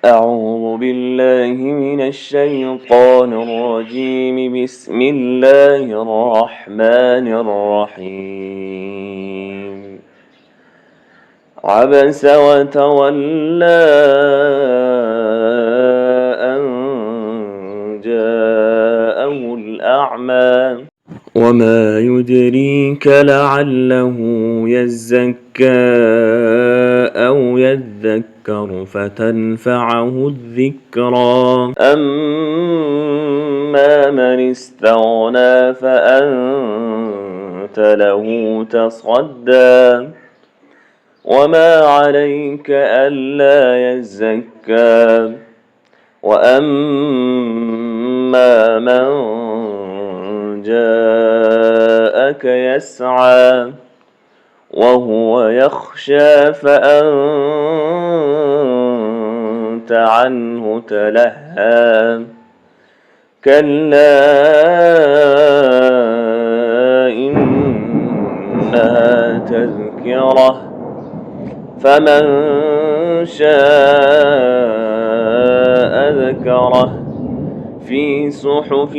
أعوذ بالله من الشيطان الرجيم. بسم الله الرحمن الرحيم. عبس وتولى أن جاءه الأعمى وما يدريك لعله يزكى أو يذكر فتنفعه الذكرى. أما من استغنى فأنت له تصدى وما عليك ألا يزكى. وأما من جاءك يسعى وهو يخشى فأنت عنه تلهى. كلا إنها تذكرة فمن شاء ذكره في صحف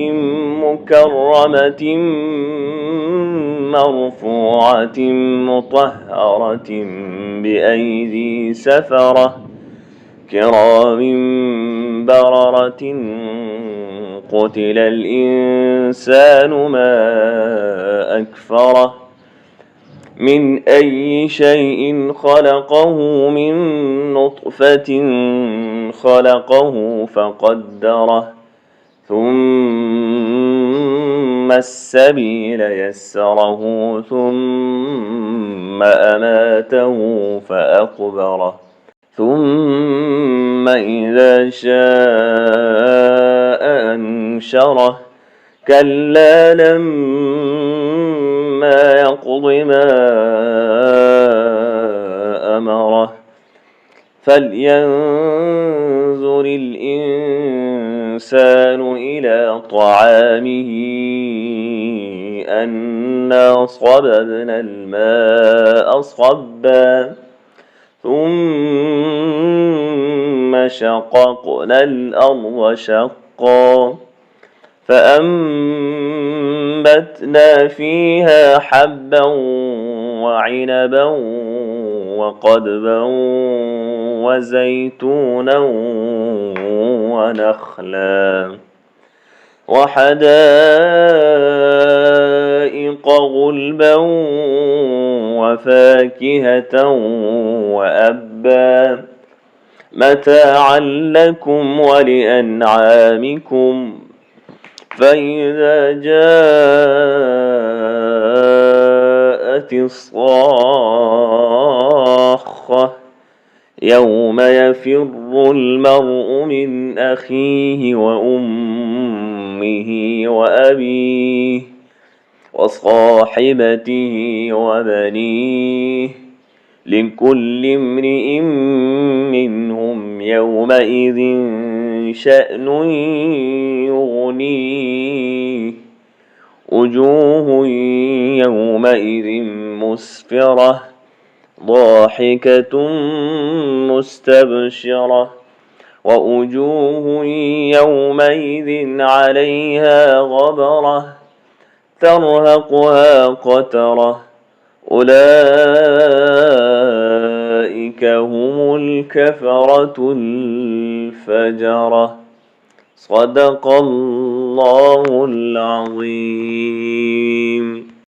مكرمة مرفوعة مطهرة بأيدي سفرة كرام بررة. قتل الإنسان ما أكفره من أي شيء خلقه من نطفة خلقه فقدره ثم السبيل يسره ثم أماته فأقبره ثم إذا شاء أنشره. كلا لما يقض ما أمره. فلينظر الإنسان إلى طعامه أنا صببنا الماء صبا ثم شققنا الأرض شقا فأنبتنا فيها حبا وعنبا وقضبا وزيتونا ونخلا وحدائق غلبا وفاكهة وأبا متاعا لكم ولأنعامكم. فإذا جاءت الصاخة يوم يفر المرء من أخيه وأمه وأبيه وصاحبته وبنيه لكل امرئ منهم يومئذ شأن يغنيه. وجوه يومئذ مسفرة ضاحكة مستبشرة ووجوه يومئذ عليها غبرة ترهقها قترة أولئك هم الكفرة الفجرة. صدق الله العظيم.